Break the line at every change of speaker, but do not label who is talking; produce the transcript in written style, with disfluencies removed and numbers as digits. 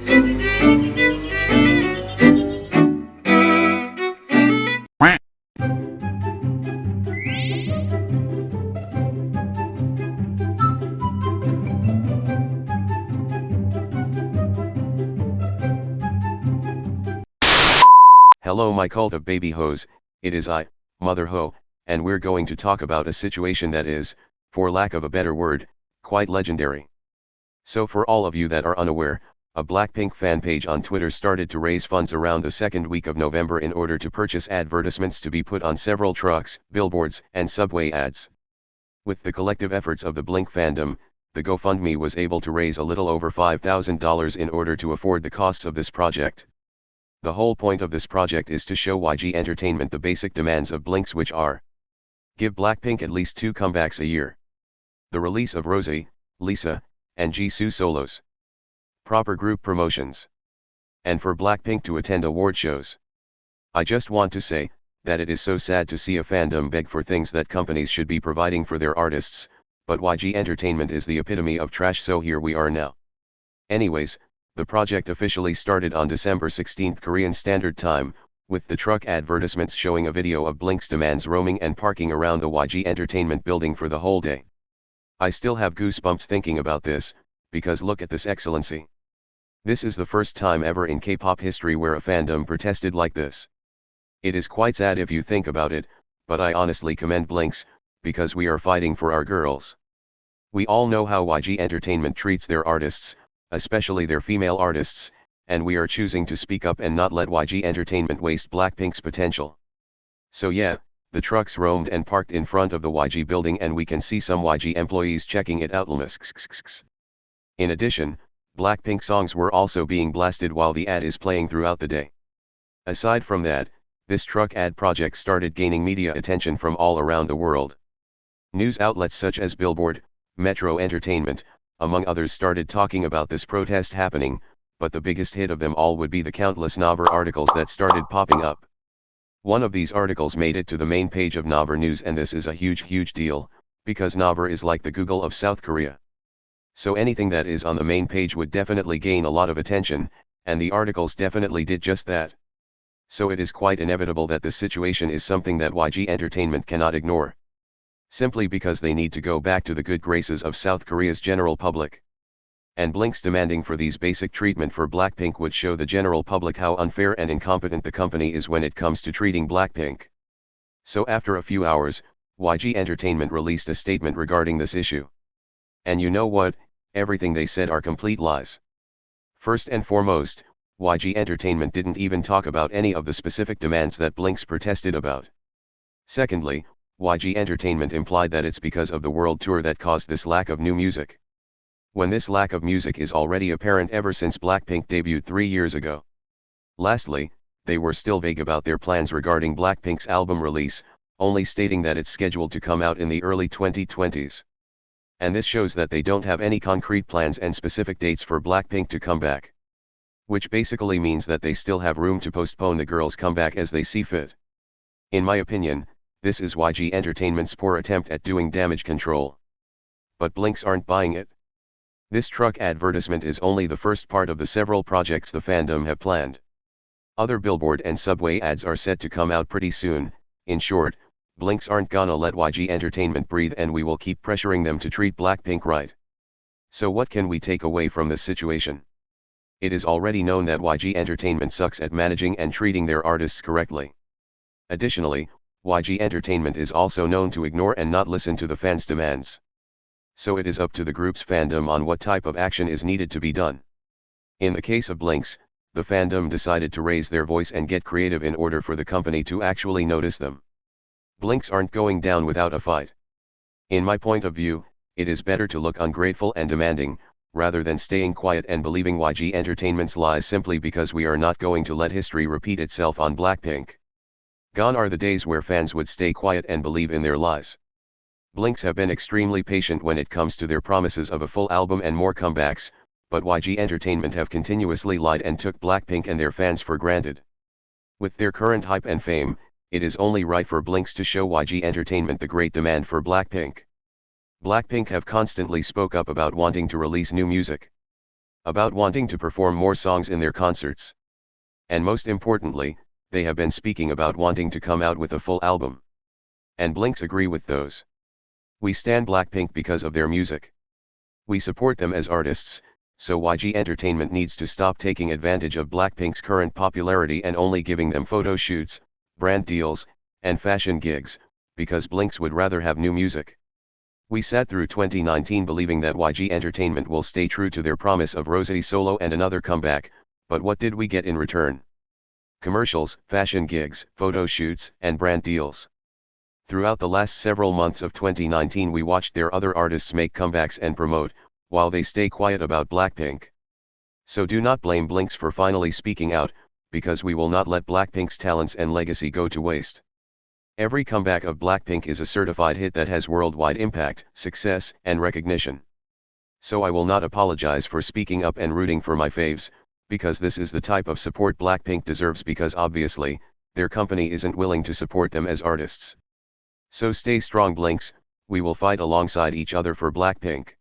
Hello my cult of baby hoes, it is I, Mother Ho, and we're going to talk about a situation that is, for lack of a better word, quite legendary. So for all of you that are unaware, a Blackpink fan page on Twitter started to raise funds around the second week of November in order to purchase advertisements to be put on several trucks, billboards, and subway ads. With the collective efforts of the Blink fandom, the GoFundMe was able to raise a little over $5,000 in order to afford the costs of this project. The whole point of this project is to show YG Entertainment the basic demands of Blinks, which are: give Blackpink at least 2 comebacks a year, the release of Rosie, Lisa, and Jisoo solos, proper group promotions, and for Blackpink to attend award shows. I just want to say that it is so sad to see a fandom beg for things that companies should be providing for their artists, but YG Entertainment is the epitome of trash, so here we are now. Anyways, the project officially started on December 16 Korean Standard Time, with the truck advertisements showing a video of Blink's demands roaming and parking around the YG Entertainment building for the whole day. I still have goosebumps thinking about this, because look at this excellency. This is the first time ever in K-pop history where a fandom protested like this. It is quite sad if you think about it, but I honestly commend Blinks, because we are fighting for our girls. We all know how YG Entertainment treats their artists, especially their female artists, and we are choosing to speak up and not let YG Entertainment waste Blackpink's potential. So yeah, the trucks roamed and parked in front of the YG building, and we can see some YG employees checking it out. In addition, Blackpink songs were also being blasted while the ad is playing throughout the day. Aside from that, this truck ad project started gaining media attention from all around the world. News outlets such as Billboard, Metro Entertainment, among others, started talking about this protest happening, but the biggest hit of them all would be the countless Naver articles that started popping up. One of these articles made it to the main page of Naver News, and this is a huge deal, because Naver is like the Google of South Korea. So anything that is on the main page would definitely gain a lot of attention, and the articles definitely did just that. So it is quite inevitable that this situation is something that YG Entertainment cannot ignore, simply because they need to go back to the good graces of South Korea's general public. And Blink's demanding for these basic treatment for Blackpink would show the general public how unfair and incompetent the company is when it comes to treating Blackpink. So after a few hours, YG Entertainment released a statement regarding this issue. And you know what, everything they said are complete lies. First and foremost, YG Entertainment didn't even talk about any of the specific demands that Blinks protested about. Secondly, YG Entertainment implied that it's because of the world tour that caused this lack of new music, when this lack of music is already apparent ever since Blackpink debuted 3 years ago. Lastly, they were still vague about their plans regarding Blackpink's album release, only stating that it's scheduled to come out in the early 2020s. And this shows that they don't have any concrete plans and specific dates for Blackpink to come back, which basically means that they still have room to postpone the girls' comeback as they see fit. In my opinion, this is YG Entertainment's poor attempt at doing damage control. But Blinks aren't buying it. This truck advertisement is only the first part of the several projects the fandom have planned. Other billboard and subway ads are set to come out pretty soon. In short, Blinks aren't gonna let YG Entertainment breathe, and we will keep pressuring them to treat Blackpink right. So what can we take away from this situation? It is already known that YG Entertainment sucks at managing and treating their artists correctly. Additionally, YG Entertainment is also known to ignore and not listen to the fans' demands. So it is up to the group's fandom on what type of action is needed to be done. In the case of Blinks, the fandom decided to raise their voice and get creative in order for the company to actually notice them. Blinks aren't going down without a fight. In my point of view, it is better to look ungrateful and demanding, rather than staying quiet and believing YG Entertainment's lies simply because we are not going to let history repeat itself on Blackpink. Gone are the days where fans would stay quiet and believe in their lies. Blinks have been extremely patient when it comes to their promises of a full album and more comebacks, but YG Entertainment have continuously lied and took Blackpink and their fans for granted. With their current hype and fame, it is only right for Blinks to show YG Entertainment the great demand for Blackpink. Blackpink have constantly spoke up about wanting to release new music. about wanting to perform more songs in their concerts. And most importantly, they have been speaking about wanting to come out with a full album. And Blinks agree with those. We stan Blackpink because of their music. We support them as artists, so YG Entertainment needs to stop taking advantage of Blackpink's current popularity and only giving them photo shoots, brand deals, and fashion gigs, because Blinks would rather have new music. We sat through 2019 believing that YG Entertainment will stay true to their promise of Rosé solo and another comeback, but what did we get in return? Commercials, fashion gigs, photo shoots, and brand deals. Throughout the last several months of 2019 we watched their other artists make comebacks and promote, while they stay quiet about Blackpink. So do not blame Blinks for finally speaking out, because we will not let Blackpink's talents and legacy go to waste. Every comeback of Blackpink is a certified hit that has worldwide impact, success, and recognition. So I will not apologize for speaking up and rooting for my faves, because this is the type of support Blackpink deserves, because obviously, their company isn't willing to support them as artists. So stay strong Blinks, we will fight alongside each other for Blackpink.